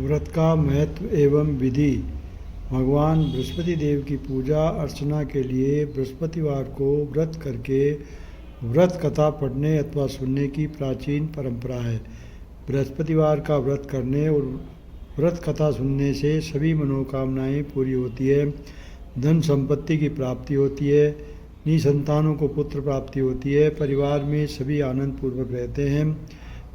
व्रत का महत्व एवं विधि। भगवान बृहस्पति देव की पूजा अर्चना के लिए बृहस्पतिवार को व्रत करके व्रत कथा पढ़ने अथवा सुनने की प्राचीन परंपरा है। बृहस्पतिवार का व्रत करने और व्रत कथा सुनने से सभी मनोकामनाएं पूरी होती है, धन संपत्ति की प्राप्ति होती है, निसंतानों को पुत्र प्राप्ति होती है, परिवार में सभी आनंद पूर्वक रहते हैं।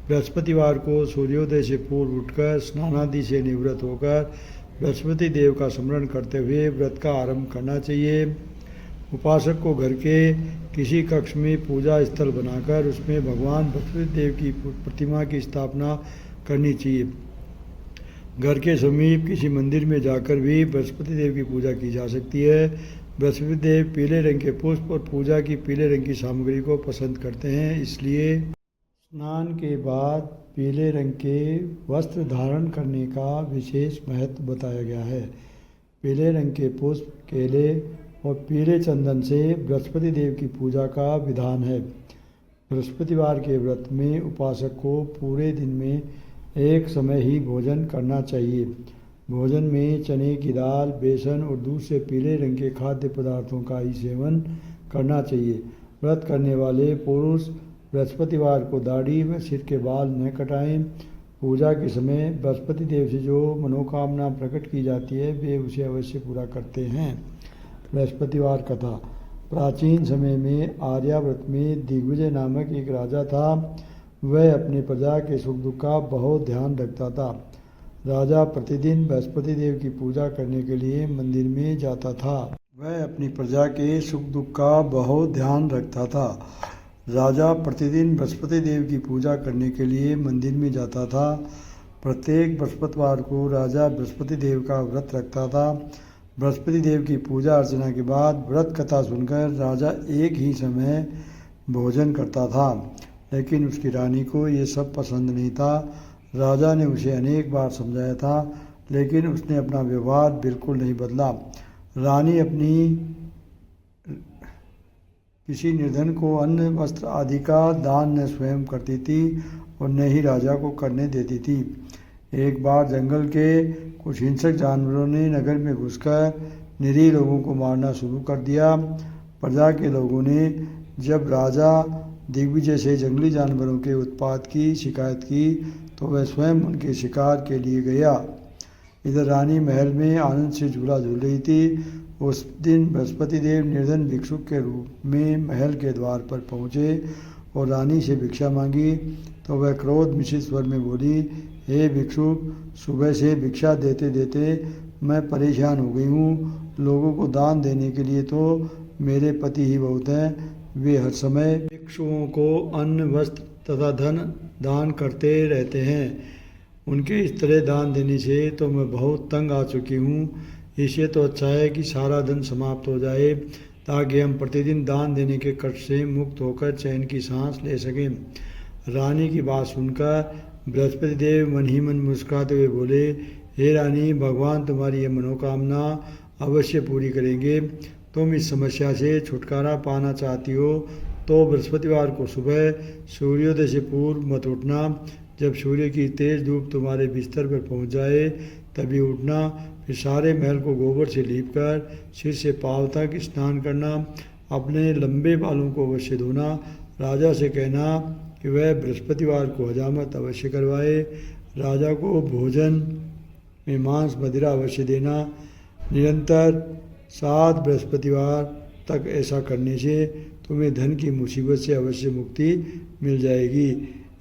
बृहस्पतिवार को सूर्योदय से पूर्व उठकर स्नानादि से निवृत्त होकर बृहस्पति देव का स्मरण करते हुए व्रत का आरंभ करना चाहिए। उपासक को घर के किसी कक्ष में पूजा स्थल बनाकर उसमें भगवान बृहस्पति देव की प्रतिमा की स्थापना करनी चाहिए। घर के समीप किसी मंदिर में जाकर भी बृहस्पति देव की पूजा की जा सकती है। बृहस्पति देव पीले रंग के पुष्प और पूजा की पीले रंग की सामग्री को पसंद करते हैं, इसलिए स्नान के बाद पीले रंग के वस्त्र धारण करने का विशेष महत्व बताया गया है। पीले रंग के पुष्प, केले और पीले चंदन से बृहस्पति देव की पूजा का विधान है। बृहस्पतिवार के व्रत में उपासक को पूरे दिन में एक समय ही भोजन करना चाहिए। भोजन में चने की दाल, बेसन और दूध से पीले रंग के खाद्य पदार्थों का ही सेवन करना चाहिए। व्रत करने वाले पुरुष बृहस्पतिवार को दाढ़ी व सिर के बाल न कटाएं। पूजा के समय बृहस्पति देव से जो मनोकामना प्रकट की जाती है वे उसे अवश्य पूरा करते हैं। बृहस्पतिवार कथा। प्राचीन समय में आर्यावर्त में दिग्विजय नामक एक राजा था। वह अपनी प्रजा के सुख दुख का बहुत ध्यान रखता था। राजा प्रतिदिन बृहस्पति देव की पूजा करने के लिए मंदिर में जाता था। वह अपनी प्रजा के सुख दुख का बहुत ध्यान रखता था। राजा प्रतिदिन बृहस्पति देव की पूजा करने के लिए मंदिर में जाता था। प्रत्येक बृहस्पतिवार को राजा बृहस्पति देव का व्रत रखता था। बृहस्पति देव की पूजा अर्चना के बाद व्रत कथा सुनकर राजा एक ही समय भोजन करता था, लेकिन उसकी रानी को ये सब पसंद नहीं था। राजा ने उसे अनेक बार समझाया था, लेकिन उसने अपना व्यवहार बिल्कुल नहीं बदला। रानी अपनी किसी निर्धन को अन्न वस्त्र आदि का दान न स्वयं करती थी और न ही राजा को करने देती थी। एक बार जंगल के कुछ हिंसक जानवरों ने नगर में घुसकर निरीह लोगों को मारना शुरू कर दिया। प्रजा के लोगों ने जब राजा दिग्विजय से जंगली जानवरों के उत्पात की शिकायत की तो वह स्वयं उनके शिकार के लिए गया। इधर रानी महल में आनंद से झूला झूल रही थी। उस दिन बृहस्पति देव निर्धन भिक्षुक के रूप में महल के द्वार पर पहुँचे और रानी से भिक्षा मांगी तो वह क्रोध मिश्रित स्वर में बोली, हे भिक्षुक, सुबह से भिक्षा देते देते मैं परेशान हो गई हूँ। लोगों को दान देने के लिए तो मेरे पति ही बहुत हैं। वे हर समय भिक्षुओं को अन्न वस्त्र तथा धन दान करते रहते हैं। उनके इस तरह दान देने से तो मैं बहुत तंग आ चुकी हूँ। इससे तो अच्छा है कि सारा धन समाप्त हो जाए ताकि हम प्रतिदिन दान देने के कष्ट से मुक्त होकर चैन की सांस ले सकें। रानी की बात सुनकर बृहस्पति देव मन ही मन मुस्कुराते हुए बोले, हे रानी, भगवान तुम्हारी यह मनोकामना अवश्य पूरी करेंगे। तुम इस समस्या से छुटकारा पाना चाहती हो तो बृहस्पतिवार को सुबह सूर्योदय से पूर्व मत उठना। जब सूर्य की तेज धूप तुम्हारे बिस्तर पर पहुंच जाए तभी उठना। फिर सारे महल को गोबर से लीपकर सिर से पांव तक स्नान करना। अपने लंबे बालों को अवश्य धोना। राजा से कहना कि वह बृहस्पतिवार को हजामत अवश्य करवाए। राजा को भोजन में मांस मदिरा अवश्य देना। निरंतर 7 बृहस्पतिवार तक ऐसा करने से तुम्हें धन की मुसीबत से अवश्य मुक्ति मिल जाएगी।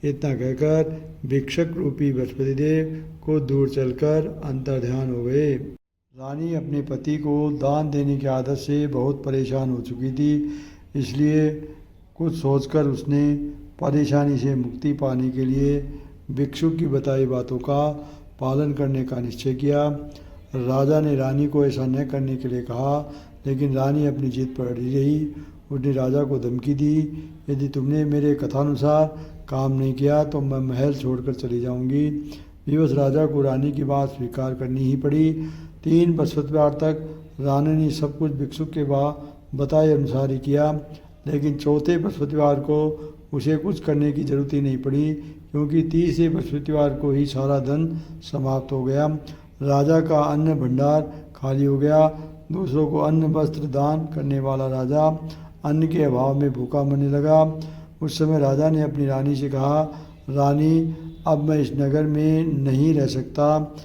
इतना कहकर भिक्षक रूपी बृहस्पति देव को दूर चलकर अंतर्ध्यान हो गए। रानी अपने पति को दान देने की आदत से बहुत परेशान हो चुकी थी, इसलिए कुछ सोचकर उसने परेशानी से मुक्ति पाने के लिए भिक्षुक की बताई बातों का पालन करने का निश्चय किया। राजा ने रानी को ऐसा न करने के लिए कहा, लेकिन रानी अपनी जिद पर अड़ी रही। उसने राजा को धमकी दी, यदि तुमने मेरे कथानुसार काम नहीं किया तो मैं महल छोड़कर चली जाऊंगी। विवश राजा को रानी की बात स्वीकार करनी ही पड़ी। 3 बृहस्पतिवार तक रानी ने सब कुछ भिक्षुक के बताए अनुसार ही किया। लेकिन चौथे बृहस्पतिवार को उसे कुछ करने की जरूरत ही नहीं पड़ी, क्योंकि तीसरे बृहस्पतिवार को ही सारा धन समाप्त हो गया। राजा का अन्न भंडार खाली हो गया। दूसरों को अन्न वस्त्र दान करने वाला राजा अन्न के अभाव में भूखा मरने लगा। उस समय राजा ने अपनी रानी से कहा, रानी, अब मैं इस नगर में नहीं रह सकता।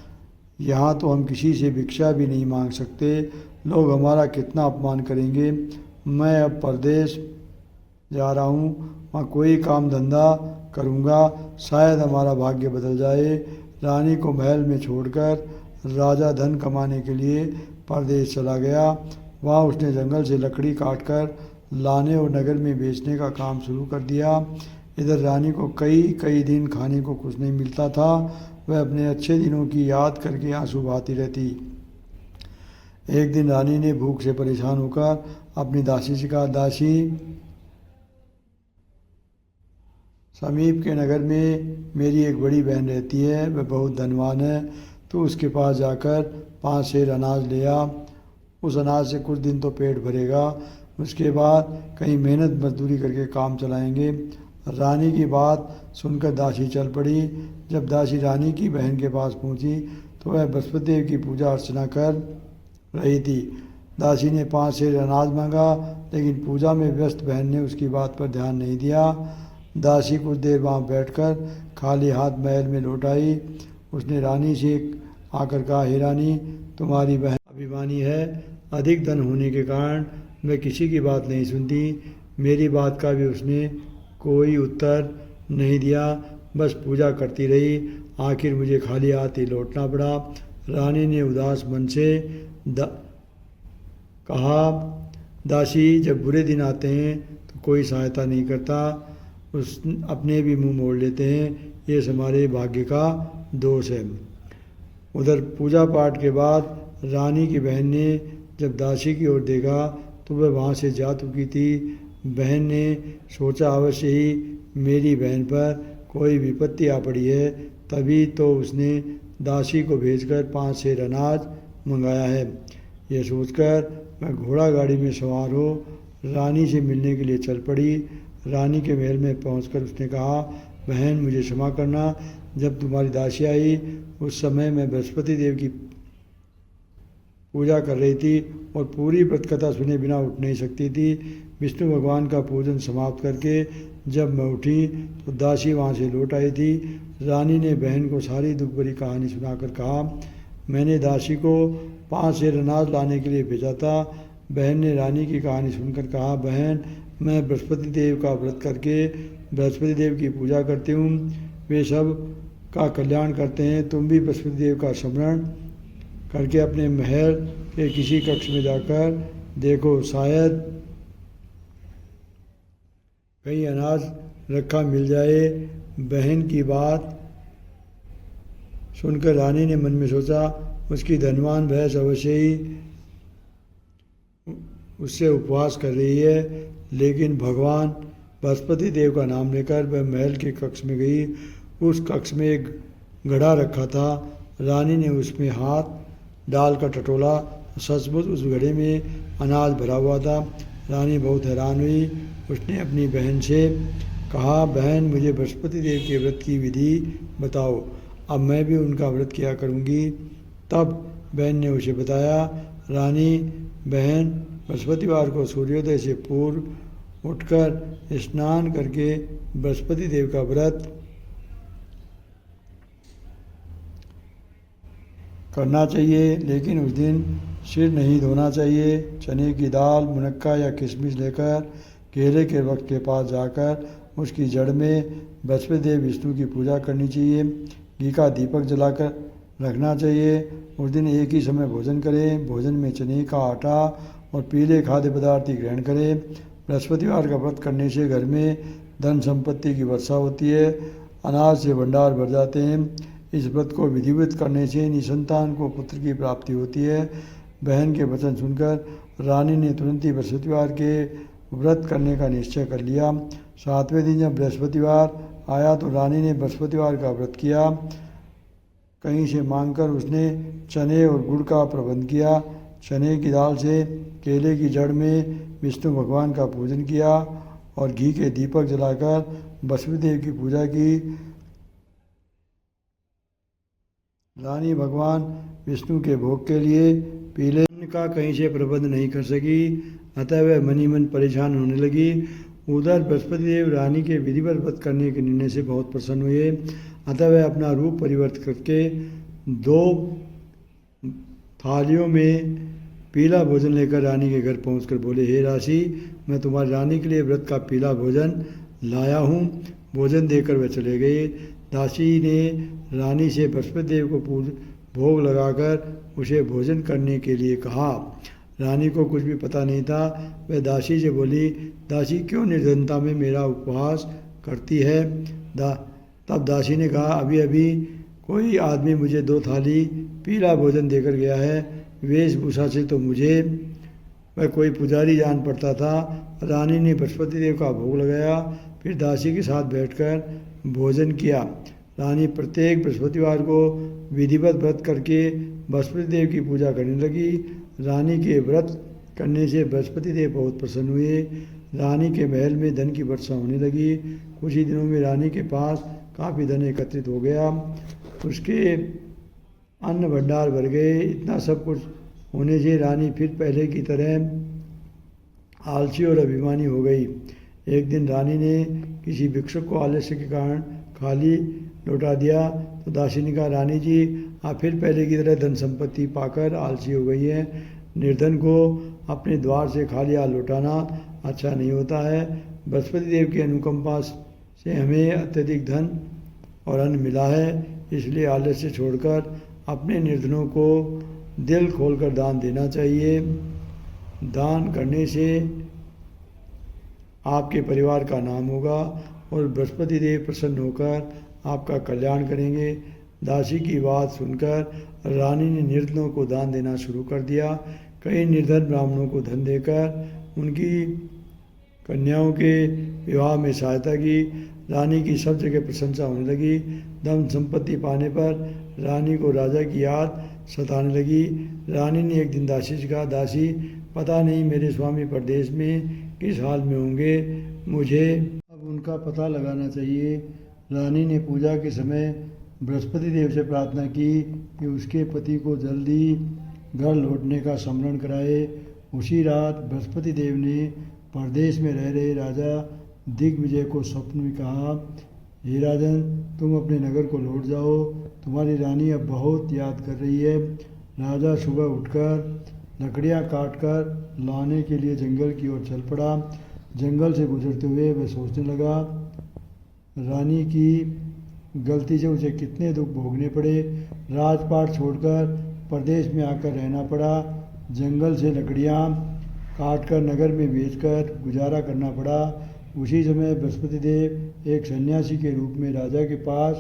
यहाँ तो हम किसी से भिक्षा भी नहीं मांग सकते, लोग हमारा कितना अपमान करेंगे। मैं अब परदेश जा रहा हूँ, वहाँ कोई काम धंधा करूँगा, शायद हमारा भाग्य बदल जाए। रानी को महल में छोड़कर राजा धन कमाने के लिए परदेश चला गया। वहाँ उसने जंगल से लकड़ी काटकर लाने और नगर में बेचने का काम शुरू कर दिया। इधर रानी को कई कई दिन खाने को कुछ नहीं मिलता था। वह अपने अच्छे दिनों की याद करके आंसू बहाती रहती। एक दिन रानी ने भूख से परेशान होकर अपनी दासी से कहा, दासी, समीप के नगर में मेरी एक बड़ी बहन रहती है, वह बहुत धनवान है। तो उसके पास जाकर 5 सेर अनाज ले आ। उस अनाज से कुछ दिन तो पेट भरेगा, उसके बाद कहीं मेहनत मजदूरी करके काम चलाएंगे। रानी की बात सुनकर दासी चल पड़ी। जब दासी रानी की बहन के पास पहुंची तो वह बृहस्पति देव की पूजा अर्चना कर रही थी। दासी ने 5 सेर अनाज मांगा, लेकिन पूजा में व्यस्त बहन ने उसकी बात पर ध्यान नहीं दिया। दासी कुछ देर वहाँ बैठकर खाली हाथ महल में लौट आई। उसने रानी से आकर कहा, हे रानी, तुम्हारी बहन अभिमानी है, अधिक धन होने के कारण वह किसी की बात नहीं सुनती। मेरी बात का भी उसने कोई उत्तर नहीं दिया, बस पूजा करती रही। आखिर मुझे खाली हाथ ही लौटना पड़ा। रानी ने उदास मन से कहा, दासी, जब बुरे दिन आते हैं तो कोई सहायता नहीं करता, उस अपने भी मुंह मोड़ लेते हैं, ये हमारे भाग्य का दोष है। उधर पूजा पाठ के बाद रानी की बहन ने जब दासी की ओर देखा तो वह वहाँ से जा चुकी थी। बहन ने सोचा, अवश्य ही मेरी बहन पर कोई विपत्ति आ पड़ी है, तभी तो उसने दासी को भेजकर 5 सेर अनाज मंगाया है। यह सोचकर मैं घोड़ा गाड़ी में सवार हो रानी से मिलने के लिए चल पड़ी। रानी के महल में पहुंचकर उसने कहा, बहन, मुझे क्षमा करना, जब तुम्हारी दासी आई उस समय मैं बृहस्पति देव की पूजा कर रही थी और पूरी व्रत कथा सुने बिना उठ नहीं सकती थी। विष्णु भगवान का पूजन समाप्त करके जब मैं उठी तो दासी वहाँ से लौट आई थी। रानी ने बहन को सारी दुख भरी कहानी सुनाकर कहा, मैंने दासी को 5 सेर अनाज लाने के लिए भेजा था। बहन ने रानी की कहानी सुनकर कहा, बहन, मैं बृहस्पति देव का व्रत करके बृहस्पति देव की पूजा करती हूँ, वे सब का कल्याण करते हैं। तुम भी बृहस्पति देव का स्मरण करके अपने महल के किसी कक्ष में जाकर देखो, शायद कहीं अनाज रखा मिल जाए। बहन की बात सुनकर रानी ने मन में सोचा, उसकी धनवान भैंस अवश्य ही उससे उपवास कर रही है। लेकिन भगवान बृहस्पति देव का नाम लेकर वह महल के कक्ष में गई। उस कक्ष में एक घड़ा रखा था। रानी ने उसमें हाथ डालकर टटोला, सचमुच उस घड़े में अनाज भरा हुआ था। रानी बहुत हैरान हुई। उसने अपनी बहन से कहा, बहन, मुझे बृहस्पति देव के व्रत की विधि बताओ, अब मैं भी उनका व्रत किया करूँगी। तब बहन ने उसे बताया, रानी, बहन, बृहस्पतिवार को सूर्योदय से पूर्व उठकर स्नान करके बृहस्पति देव का व्रत करना चाहिए, लेकिन उस दिन सिर नहीं धोना चाहिए। चने की दाल, मुनक्का या किशमिश लेकर केले के वृक्ष के पास जाकर उसकी जड़ में बृहस्पति देव विष्णु की पूजा करनी चाहिए। घी का दीपक जलाकर रखना चाहिए। उस दिन एक ही समय भोजन करें। भोजन में चने का आटा और पीले खाद्य पदार्थ ही ग्रहण करें। बृहस्पतिवार का व्रत करने से घर में धन संपत्ति की वर्षा होती है, अनाज से भंडार भर जाते हैं। इस व्रत को विधिवत करने से निसंतान को पुत्र की प्राप्ति होती है। बहन के वचन सुनकर रानी ने तुरंत ही बृहस्पतिवार के व्रत करने का निश्चय कर लिया। 7वें दिन जब बृहस्पतिवार आया तो रानी ने बृहस्पतिवार का व्रत किया। कहीं से मांगकर उसने चने और गुड़ का प्रबंध किया। चने की दाल से केले की जड़ में विष्णु भगवान का पूजन किया और घी के दीपक जलाकर बृहस्पति देव की पूजा की। रानी भगवान विष्णु के भोग के लिए पीले अन्न का कहीं से प्रबंध नहीं कर सकी, अतः वह मनी मन परेशान होने लगी। उधर बृहस्पति देव रानी के विधिवत व्रत करने के निर्णय से बहुत प्रसन्न हुए, अतः वह अपना रूप परिवर्तित करके 2 थालियों में पीला भोजन लेकर रानी के घर पहुंचकर बोले, हे राशि, मैं तुम्हारी रानी के लिए व्रत का पीला भोजन लाया हूँ। भोजन देकर वह चले गए। दासी ने रानी से बृहस्पति देव को भोग लगाकर उसे भोजन करने के लिए कहा। रानी को कुछ भी पता नहीं था। वह दासी से बोली, दासी क्यों निर्धनता में मेरा उपवास करती है? तब दासी ने कहा, अभी अभी कोई आदमी मुझे 2 थाली पीला भोजन देकर गया है। वेशभूषा से तो मुझे वह कोई पुजारी जान पड़ता था। रानी ने बृहस्पति देव का भोग लगाया, फिर दासी के साथ बैठकर भोजन किया। रानी प्रत्येक बृहस्पतिवार को विधिवत व्रत करके बृहस्पति देव की पूजा करने लगी। रानी के व्रत करने से बृहस्पति देव बहुत प्रसन्न हुए। रानी के महल में धन की वर्षा होने लगी। कुछ ही दिनों में रानी के पास काफ़ी धन एकत्रित हो गया। उसके अन्न भंडार भर गए। इतना सब कुछ होने से रानी फिर पहले की तरह आलसी और अभिमानी हो गई। एक दिन रानी ने किसी भिक्षुक को आलस्य के कारण खाली लौटा दिया तो दासी ने कहा, रानी जी, आप फिर पहले की तरह धन संपत्ति पाकर आलसी हो गई हैं। निर्धन को अपने द्वार से खाली हाथ लौटाना अच्छा नहीं होता है। बृहस्पति देव की अनुकंपा से हमें अत्यधिक धन और अन्न मिला है, इसलिए आलस्य छोड़कर अपने निर्धनों को दिल खोलकर दान देना चाहिए। दान करने से आपके परिवार का नाम होगा और बृहस्पति देव प्रसन्न होकर आपका कल्याण करेंगे। दासी की बात सुनकर रानी ने निर्धनों को दान देना शुरू कर दिया। कई निर्धन ब्राह्मणों को धन देकर उनकी कन्याओं के विवाह में सहायता की। रानी की सब जगह प्रशंसा होने लगी। धन संपत्ति पाने पर रानी को राजा की याद सताने लगी। रानी ने एक दिन दासी से कहा, दासी, पता नहीं मेरे स्वामी परदेश में किस हाल में होंगे, मुझे अब उनका पता लगाना चाहिए। रानी ने पूजा के समय बृहस्पति देव से प्रार्थना की कि उसके पति को जल्दी घर लौटने का स्मरण कराए। उसी रात बृहस्पति देव ने परदेश में रह रहे राजा दिग्विजय को स्वप्न में कहा, हे राजन, तुम अपने नगर को लौट जाओ, तुम्हारी रानी अब बहुत याद कर रही है। राजा सुबह उठकर लकड़ियाँ काटकर लाने के लिए जंगल की ओर चल पड़ा। जंगल से गुजरते हुए वह सोचने लगा, रानी की गलती से उसे कितने दुख भोगने पड़े। राजपाट छोड़कर प्रदेश में आकर रहना पड़ा। जंगल से लकड़ियाँ काटकर नगर में बेचकर गुजारा करना पड़ा। उसी समय बृहस्पति देव एक सन्यासी के रूप में राजा के पास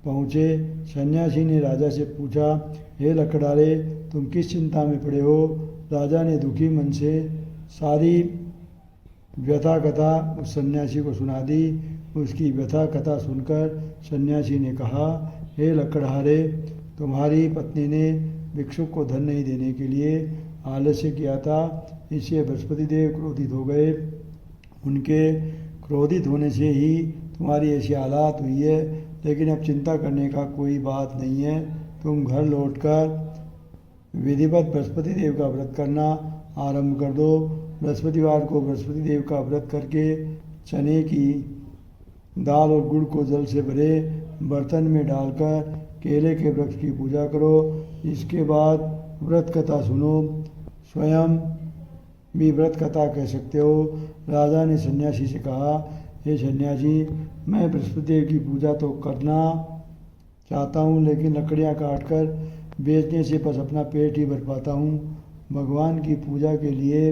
पहुँचे। सन्यासी ने राजा से पूछा, हे लकड़हारे, तुम किस चिंता में पड़े हो? राजा ने दुखी मन से सारी व्यथा कथा उस सन्यासी को सुना दी। उसकी व्यथा कथा सुनकर सन्यासी ने कहा, हे लकड़हारे, तुम्हारी पत्नी ने भिक्षुक को धन नहीं देने के लिए आलस्य किया था, इससे बृहस्पति देव क्रोधित हो गए। उनके क्रोधित होने से ही तुम्हारी ऐसी हालात हुई है, लेकिन अब चिंता करने का कोई बात नहीं है। तुम घर लौटकर विधिवत बृहस्पति देव का व्रत करना आरंभ कर दो। बृहस्पतिवार को बृहस्पति देव का व्रत करके चने की दाल और गुड़ को जल से भरे बर्तन में डालकर केले के वृक्ष की पूजा करो। इसके बाद व्रत कथा सुनो। स्वयं भी व्रत कथा कह सकते हो। राजा ने सन्यासी से कहा, हे सन्यासी, मैं बृहस्पति देव की पूजा तो करना चाहता हूँ, लेकिन लकड़ियाँ काटकर बेचने से बस अपना पेट ही भर पाता हूँ। भगवान की पूजा के लिए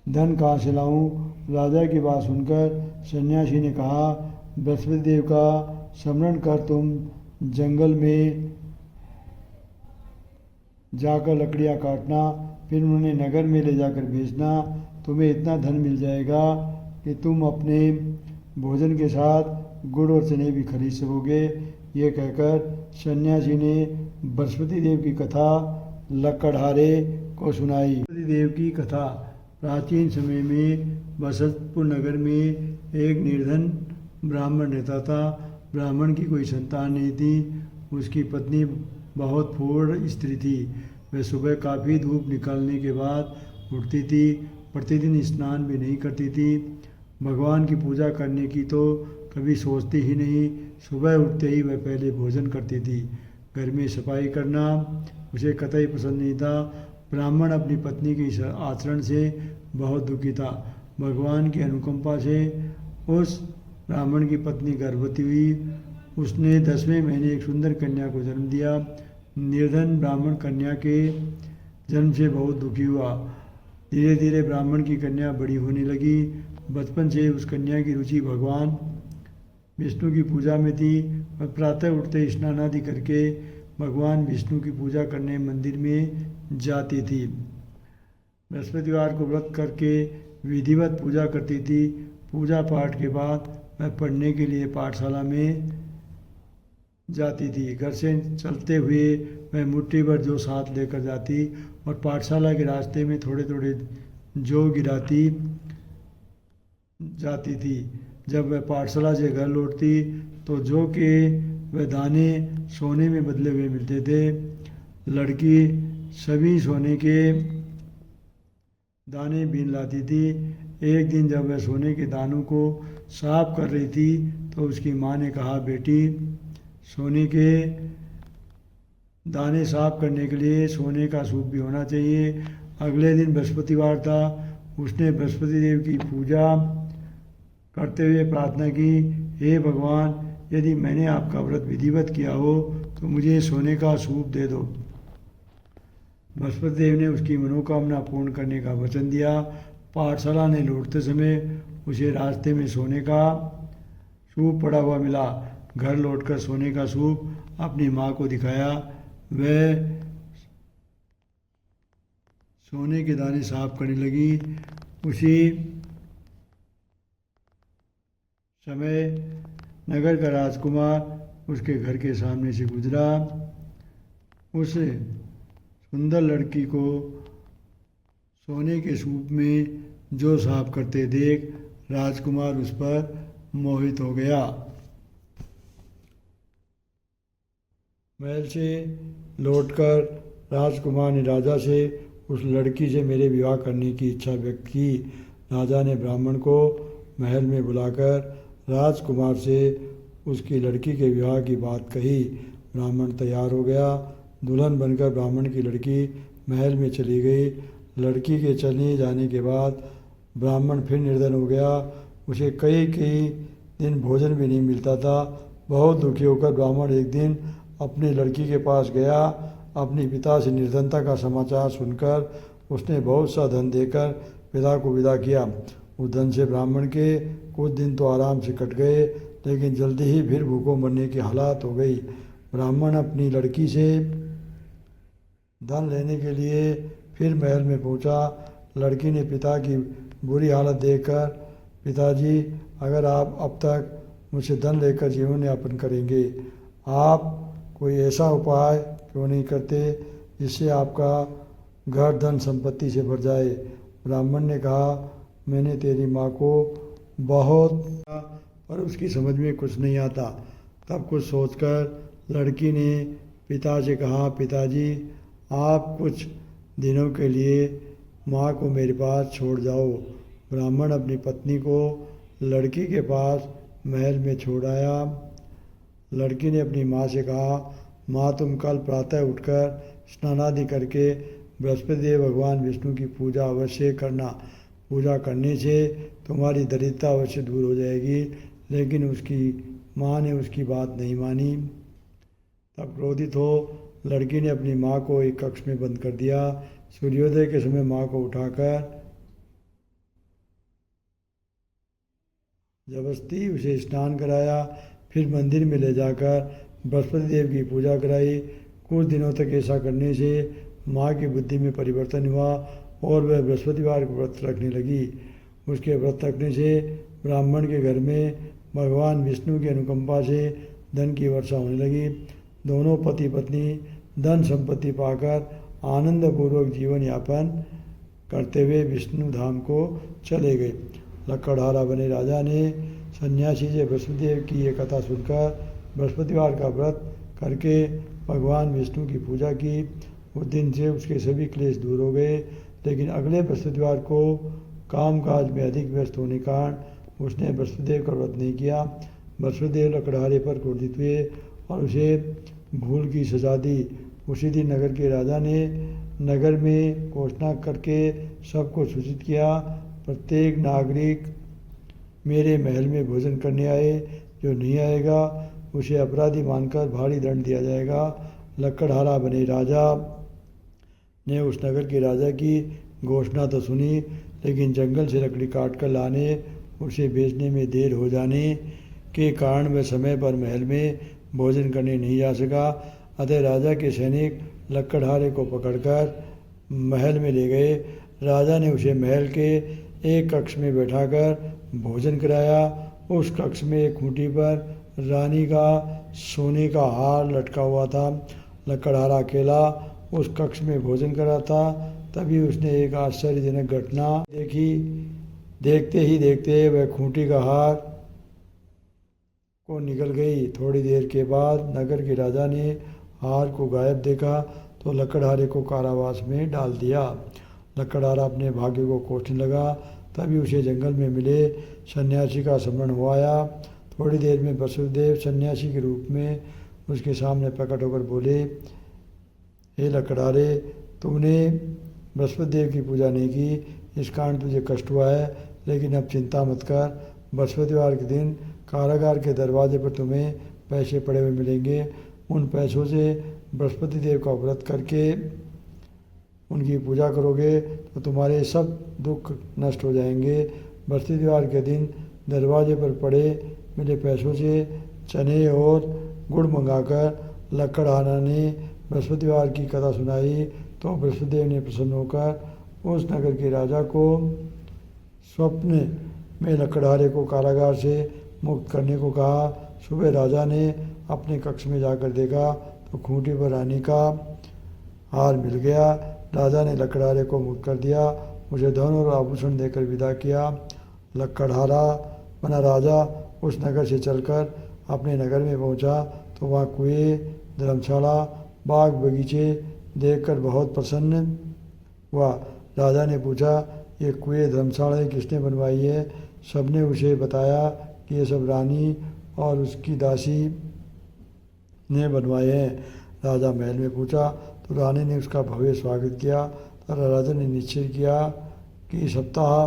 धन कहाँ से लाऊं? राजा की बात सुनकर सन्यासी ने कहा, बृहस्पति देव का स्मरण कर तुम जंगल में जाकर लकड़ियाँ काटना, फिर उन्हें नगर में ले जाकर बेचना। तुम्हें इतना धन मिल जाएगा कि तुम अपने भोजन के साथ गुड़ और चने भी खरीद सकोगे। ये कहकर सन्यासी ने बृहस्पति देव की कथा लकड़हारे को सुनाई। बृहस्पति देव की कथा। प्राचीन समय में बसंतपुर नगर में एक निर्धन ब्राह्मण रहता था। ब्राह्मण की कोई संतान नहीं थी। उसकी पत्नी बहुत फूहड़ स्त्री थी। वह सुबह काफ़ी धूप निकलने के बाद उठती थी। प्रतिदिन स्नान भी नहीं करती थी। भगवान की पूजा करने की तो कभी सोचती ही नहीं। सुबह उठते ही वह पहले भोजन करती थी। घर में सफाई करना उसे कतई पसंद नहीं था। ब्राह्मण अपनी पत्नी के इस आचरण से बहुत दुखी था। भगवान की अनुकंपा से उस ब्राह्मण की पत्नी गर्भवती हुई। उसने 10वें महीने एक सुंदर कन्या को जन्म दिया। निर्धन ब्राह्मण कन्या के जन्म से बहुत दुखी हुआ। धीरे धीरे ब्राह्मण की कन्या बड़ी होने लगी। बचपन से उस कन्या की रुचि भगवान विष्णु की पूजा में थी। वह प्रातः उठते स्नान आदि करके भगवान विष्णु की पूजा करने मंदिर में जाती थी। बृहस्पतिवार को व्रत करके विधिवत पूजा करती थी। पूजा पाठ के बाद वह पढ़ने के लिए पाठशाला में जाती थी। घर से चलते हुए वह मुट्ठी भर जौ साथ लेकर जाती और पाठशाला के रास्ते में थोड़े थोड़े जौ गिराती जाती थी। जब वह पाठशाला से घर लौटती तो जौ के वह दाने सोने में बदले हुए मिलते थे। लड़की सभी सोने के दाने बीन लाती थी। एक दिन जब वह सोने के दानों को साफ कर रही थी तो उसकी माँ ने कहा, बेटी, सोने के दाने साफ करने के लिए सोने का सूप भी होना चाहिए। अगले दिन बृहस्पतिवार था। उसने बृहस्पति देव की पूजा करते हुए प्रार्थना की, हे भगवान, यदि मैंने आपका व्रत विधिवत किया हो तो मुझे सोने का सूप दे दो। बृहस्पति देव ने उसकी मनोकामना पूर्ण करने का वचन दिया। पाठशाला ने लौटते समय उसे रास्ते में सोने का सूप पड़ा हुआ मिला। घर लौटकर सोने का सूप अपनी माँ को दिखाया। वह सोने के दाने साफ करने लगी। उसी समय नगर का राजकुमार उसके घर के सामने से गुजरा। उस सुंदर लड़की को सोने के सूप में जो साफ करते देख राजकुमार उस पर मोहित हो गया। महल से लौटकर राजकुमार ने राजा से उस लड़की से मेरे विवाह करने की इच्छा व्यक्त की। राजा ने ब्राह्मण को महल में बुलाकर राजकुमार से उसकी लड़की के विवाह की बात कही। ब्राह्मण तैयार हो गया। दुल्हन बनकर ब्राह्मण की लड़की महल में चली गई। लड़की के चले जाने के बाद ब्राह्मण फिर निर्धन हो गया। उसे कई दिन भोजन भी नहीं मिलता था। बहुत दुखी होकर ब्राह्मण एक दिन अपनी लड़की के पास गया। अपने पिता से निर्धनता का समाचार सुनकर उसने बहुत सा धन देकर पिता को विदा किया। उस धन से ब्राह्मण के कुछ दिन तो आराम से कट गए, लेकिन जल्दी ही फिर भूखों मरने की हालात हो गई। ब्राह्मण अपनी लड़की से धन लेने के लिए फिर महल में पहुंचा। लड़की ने पिता की बुरी हालत देखकर, पिताजी, अगर आप अब तक मुझसे धन लेकर जीवन यापन करेंगे, आप कोई ऐसा उपाय क्यों नहीं करते जिससे आपका घर धन संपत्ति से भर जाए। ब्राह्मण ने कहा, मैंने तेरी माँ को बहुत पर उसकी समझ में कुछ नहीं आता। तब कुछ सोचकर लड़की ने पिता से कहा, पिताजी, आप कुछ दिनों के लिए माँ को मेरे पास छोड़ जाओ। ब्राह्मण अपनी पत्नी को लड़की के पास महल में छोड़ आया। लड़की ने अपनी माँ से कहा, माँ, तुम कल प्रातः उठकर स्नान आदि करके बृहस्पति देव भगवान विष्णु की पूजा अवश्य करना। पूजा करने से तुम्हारी दरिद्रता अवश्य दूर हो जाएगी। लेकिन उसकी माँ ने उसकी बात नहीं मानी। तब क्रोधित हो लड़की ने अपनी माँ को एक कक्ष में बंद कर दिया। सूर्योदय के समय माँ को उठाकर जबरदस्ती उसे स्नान कराया। फिर मंदिर में ले जाकर बृहस्पति देव की पूजा कराई। कुछ दिनों तक ऐसा करने से माँ की बुद्धि में परिवर्तन हुआ और वह बृहस्पतिवार को व्रत रखने लगी। उसके व्रत रखने से ब्राह्मण के घर में भगवान विष्णु की अनुकंपा से धन की वर्षा होने लगी। दोनों पति पत्नी धन संपत्ति पाकर आनंदपूर्वक जीवन यापन करते हुए विष्णु धाम को चले गए। लकड़हारा बने राजा ने सन्यासी से बृहस्पतिदेव की ये कथा सुनकर बृहस्पतिवार का व्रत करके भगवान विष्णु की पूजा की। उस दिन से उसके सभी क्लेश दूर हो गए। लेकिन अगले बृहस्पतिवार को कामकाज में अधिक व्यस्त होने के कारण उसने बृहस्पतिदेव का व्रत नहीं किया। बृहस्पतिदेव लकड़हारे पर क्रोधित हुए और उसे भूल की सजा दी। उसी दिन नगर के राजा ने नगर में घोषणा करके सबको सूचित किया, प्रत्येक नागरिक मेरे महल में भोजन करने आए, जो नहीं आएगा उसे अपराधी मानकर भारी दंड दिया जाएगा। लकड़हारा बने राजा ने उस नगर के राजा की घोषणा तो सुनी, लेकिन जंगल से लकड़ी काट कर लाने उसे बेचने में देर हो जाने के कारण वह समय पर महल में भोजन करने नहीं जा सका। अतः राजा के सैनिक लकड़हारे को पकड़कर महल में ले गए। राजा ने उसे महल के एक कक्ष में बैठाकर भोजन कराया। उस कक्ष में एक खूंटी पर रानी का सोने का हार लटका हुआ था। लकड़हारा अकेला उस कक्ष में भोजन कर रहा था। तभी उसने एक आश्चर्यजनक घटना देखी। देखते ही देखते वह खूंटी का हार को निकल गई। थोड़ी देर के बाद नगर के राजा ने हार को गायब देखा तो लकड़हारे को कारावास में डाल दिया। लकड़हारा अपने भाग्य को कोसने लगा। तभी उसे जंगल में मिले सन्यासी का स्मरण हो आया। थोड़ी देर में बसुदेव सन्यासी के रूप में उसके सामने प्रकट होकर बोले, हे लकड़हारे, तूने बृहस्पतिदेव की पूजा नहीं की, इस कारण तुझे कष्ट हुआ है। लेकिन अब चिंता मत कर, बृहस्पतिवार के दिन कारागार के दरवाजे पर तुम्हें पैसे पड़े हुए मिलेंगे। उन पैसों से बृहस्पति देव का व्रत करके उनकी पूजा करोगे तो तुम्हारे सब दुख नष्ट हो जाएंगे। बृहस्पतिवार के दिन दरवाजे पर पड़े मिले पैसों से चने और गुड़ मंगाकर लकड़हारा ने बृहस्पतिवार की कथा सुनाई तो बृहस्पतिदेव ने प्रसन्न होकर उस नगर के राजा को स्वप्न में लकड़हारे को कारागार से मुक्त करने को कहा। सुबह राजा ने अपने कक्ष में जाकर देखा तो खूंटी पर रानी का हार मिल गया। राजा ने लकड़हारे को मुक्त कर दिया, उसे धन और आभूषण देकर विदा किया। लकड़हारा बना राजा उस नगर से चलकर अपने नगर में पहुंचा तो वहाँ कुएं, धर्मशाला, बाग बगीचे देखकर बहुत प्रसन्न हुआ। राजा ने पूछा, ये कुएं, धर्मशालाएँ किसने बनवाई है? सबने उसे बताया कि ये सब रानी और उसकी दासी ने बनवाए हैं। राजा महल में पूछा तो रानी ने उसका भव्य स्वागत किया। तो राजा ने निश्चय किया कि सप्ताह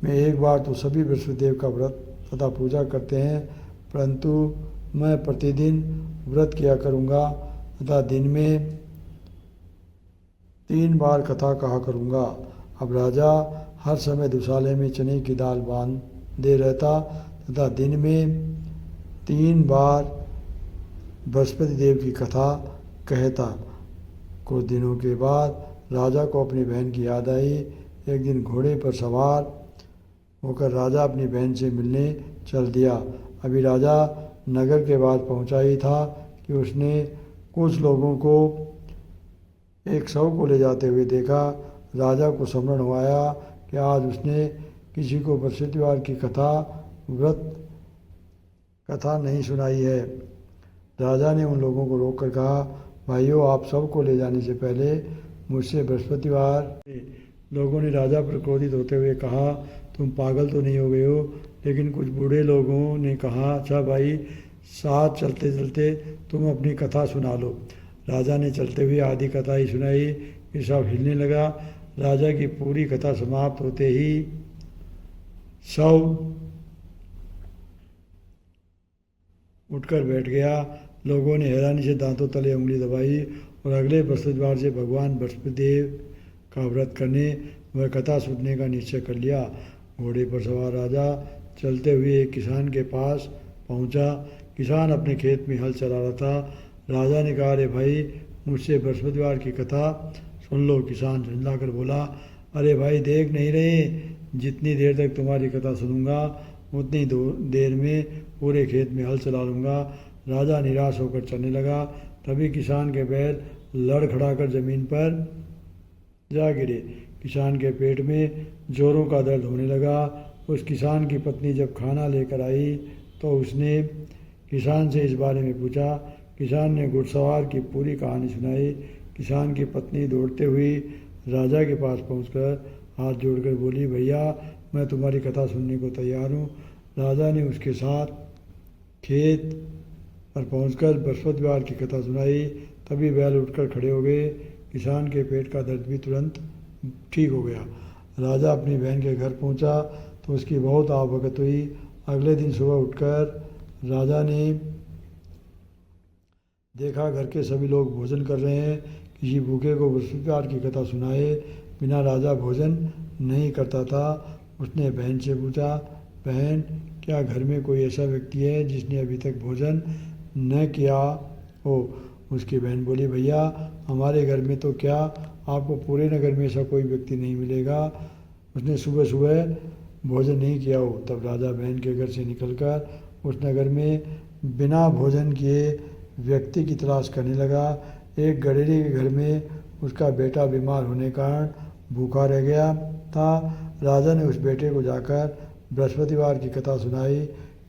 में एक बार तो सभी बृहस्पतिदेव का व्रत तथा पूजा करते हैं, परंतु मैं प्रतिदिन व्रत किया करूँगा तथा दिन में 3 बार कथा कहा करूँगा। अब राजा हर समय दुशाले में चने की दाल बांध दे रहता तथा दिन में 3 बार बृहस्पति देव की कथा कहता। कुछ दिनों के बाद राजा को अपनी बहन की याद आई। एक दिन घोड़े पर सवार होकर राजा अपनी बहन से मिलने चल दिया। अभी राजा नगर के बाद पहुंचा ही था कि उसने कुछ लोगों को एक शव को ले जाते हुए देखा। राजा को स्मरण हुआ कि आज उसने किसी को बृहस्पतिवार की व्रत कथा नहीं सुनाई है। राजा ने उन लोगों को रोक कर कहा, भाइयों, आप सबको ले जाने से पहले मुझसे बृहस्पतिवार। लोगों ने राजा पर क्रोधित होते हुए कहा, तुम पागल तो नहीं हो गए हो? लेकिन कुछ बूढ़े लोगों ने कहा, अच्छा भाई, साथ चलते चलते तुम अपनी कथा सुना लो। राजा ने चलते हुए आधी कथा ही सुनाई कि सब हिलने लगा। राजा की पूरी कथा समाप्त होते ही सब उठकर बैठ गया। लोगों ने हैरानी से दांतों तले उंगली दबाई और अगले बृहस्पतिवार से भगवान बृहस्पतिदेव का व्रत करने व कथा सुनने का निश्चय कर लिया। घोड़े पर सवार राजा चलते हुए एक किसान के पास पहुंचा। किसान अपने खेत में हल चला रहा था। राजा ने कहा, अरे भाई, मुझसे बृहस्पतिवार की कथा सुन लो। किसान झुंझलाकर बोला, अरे भाई, देख नहीं रहे, जितनी देर तक तुम्हारी कथा सुनूंगा उतनी देर में पूरे खेत में हल चला लूँगा। राजा निराश होकर चलने लगा। तभी किसान के बैल लड़खड़ाकर जमीन पर जा गिरे। किसान के पेट में जोरों का दर्द होने लगा। उस किसान की पत्नी जब खाना लेकर आई तो उसने किसान से इस बारे में पूछा। किसान ने घुड़सवार की पूरी कहानी सुनाई। किसान की पत्नी दौड़ते हुई राजा के पास पहुंचकर हाथ जोड़कर बोली, भैया मैं तुम्हारी कथा सुनने को तैयार हूँ। राजा ने उसके साथ खेत पर पहुंचकर बृहस्पतिवार की कथा सुनाई। तभी बैल उठकर खड़े हो गए। किसान के पेट का दर्द भी तुरंत ठीक हो गया। राजा अपनी बहन के घर पहुंचा तो उसकी बहुत आवभगत हुई। अगले दिन सुबह उठकर राजा ने देखा घर के सभी लोग भोजन कर रहे हैं। किसी भूखे को बृहस्पतिवार की कथा सुनाए बिना राजा भोजन नहीं करता था। उसने बहन से पूछा, बहन क्या घर में कोई ऐसा व्यक्ति है जिसने अभी तक भोजन न किया हो? उसकी बहन बोली, भैया हमारे घर में तो क्या, आपको पूरे नगर में ऐसा कोई व्यक्ति नहीं मिलेगा उसने सुबह सुबह भोजन नहीं किया हो। तब राजा बहन के घर से निकलकर उस नगर में बिना भोजन किए व्यक्ति की तलाश करने लगा। एक गडेरी के घर में उसका बेटा बीमार होने के कारण भूखा रह गया था। राजा ने उस बेटे को जाकर बृहस्पतिवार की कथा सुनाई।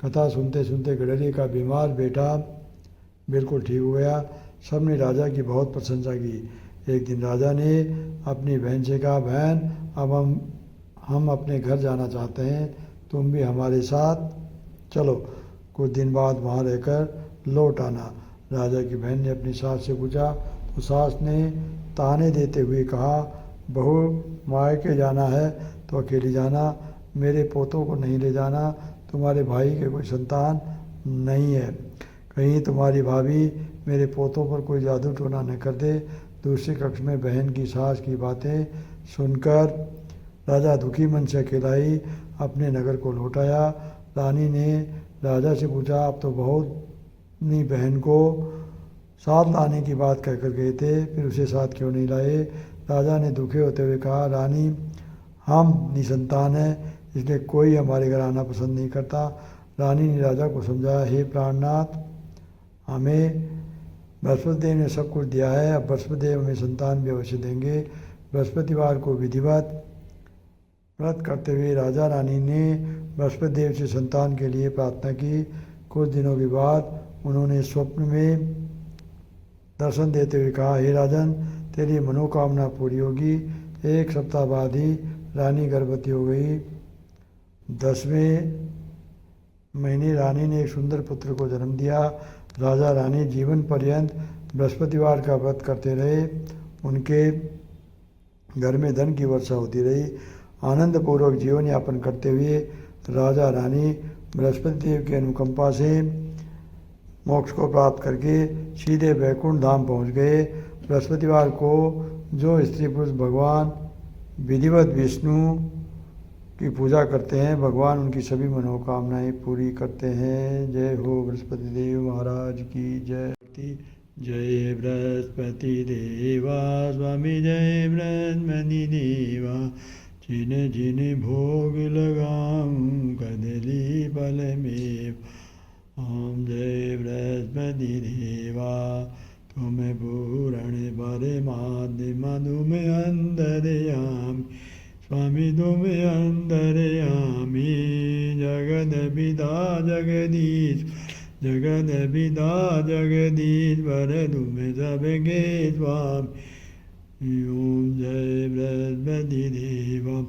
कथा सुनते सुनते गडेरी का बीमार बेटा बिल्कुल ठीक हो गया। सबने राजा की बहुत प्रशंसा की। एक दिन राजा ने अपनी बहन से कहा, बहन अब हम अपने घर जाना चाहते हैं, तुम भी हमारे साथ चलो, कुछ दिन बाद वहाँ रहकर लौट आना। राजा की बहन ने अपनी सास से पूछा तो सास ने ताने देते हुए कहा, बहू मायके जाना है तो अकेली जाना, मेरे पोतों को नहीं ले जाना, तुम्हारे भाई के कोई संतान नहीं है, कहीं तुम्हारी भाभी मेरे पोतों पर कोई जादू टोना न कर दे। दूसरे कक्ष में बहन की सास की बातें सुनकर राजा दुखी मन से अकेला ही अपने नगर को लौट आया। रानी ने राजा से पूछा, आप तो बहुत अपनी बहन को साथ लाने की बात कहकर गए थे, फिर उसे साथ क्यों नहीं लाए? राजा ने दुखी होते हुए कहा, रानी हम निसंतान हैं, इसलिए कोई हमारे घर आना पसंद नहीं करता। रानी ने राजा को समझाया, हे प्राणनाथ, हमें बृहस्पति देव ने सब कुछ दिया है, अब बृहस्पति देव हमें संतान भी अवश्य देंगे। बृहस्पतिवार को विधिवत व्रत करते हुए राजा रानी ने बृहस्पति देव से संतान के लिए प्रार्थना की। कुछ दिनों के बाद उन्होंने स्वप्न में दर्शन देते हुए कहा, हे राजन, तेरी मनोकामना पूरी होगी। एक सप्ताह बाद ही रानी गर्भवती हो गई। 10वें महीने रानी ने एक सुंदर पुत्र को जन्म दिया। राजा रानी जीवन पर्यंत बृहस्पतिवार का व्रत करते रहे। उनके घर में धन की वर्षा होती रही। आनंदपूर्वक जीवन यापन करते हुए राजा रानी बृहस्पति देव की अनुकंपा से मोक्ष को प्राप्त करके सीधे वैकुंठ धाम पहुंच गए। बृहस्पतिवार को जो स्त्री पुरुष भगवान विधिवत विष्णु की पूजा करते हैं, भगवान उनकी सभी मनोकामनाएं पूरी करते हैं। जय हो बृहस्पति देव महाराज की जय। जय बृहस्पति देवा स्वामी, जय बृहस्पति देवा, जिन जिन भोग लगाऊं कदली फल में। ओम जय बृहस्पति देवा, तुम पूरण भरे माध्य मधु में अंतरयामी, स्वामी तुम अंतरयामी। जगद पिता जगदीश, जगद पिता जगदीश्वर, तुम सबके स्वामी। ओम जय बृहस्पति देवा,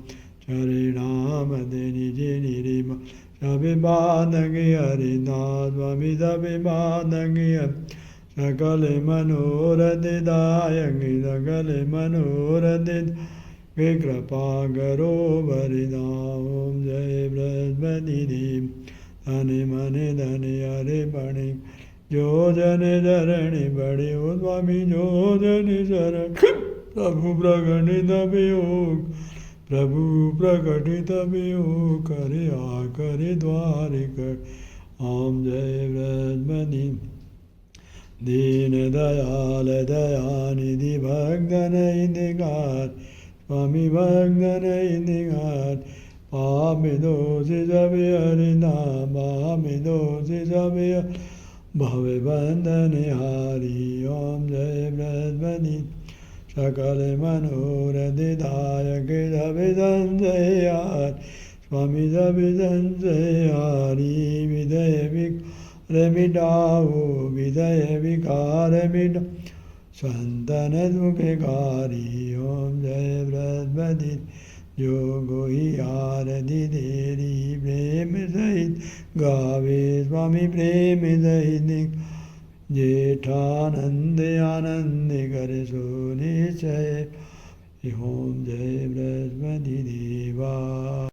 चरणाम निज निरिम, सब बाधक हरिदास, स्वामी सब बाधक सकल मनोरथ दायक, सकल मनोरथ के कृपा करो वरदा। ओम जय बृहस्पति देव, धन मन धन हरे बणे, जो जन शरण बड़े हो स्वामी, जो जन शरण। प्रभु प्रकटित योग, प्रभु प्रकटित योग, करे आ करे द्वार कर। ओम जय बृहस्पति दीन दयाल दयानिधि, भक्तन हितकार, स्वामी भक्तन हितकार। पाप दोष सब हरि नाम, पाप दोष सब भवे बंधनहारी ओम जय बृहस्पति सकल मनोरथिदायक जपे संशयार स्वामी जपे संशयारी विदय विकार मिटाओ विदय विकार मिटाओ संतन दुखकारी ओम जय बृहस्पति योगो ही आरती तेरी प्रेम सहित गावे स्वामी प्रेम सहित जेठानंद आनंद कर सो निश्चय ओम जय बृहस्पति देवा।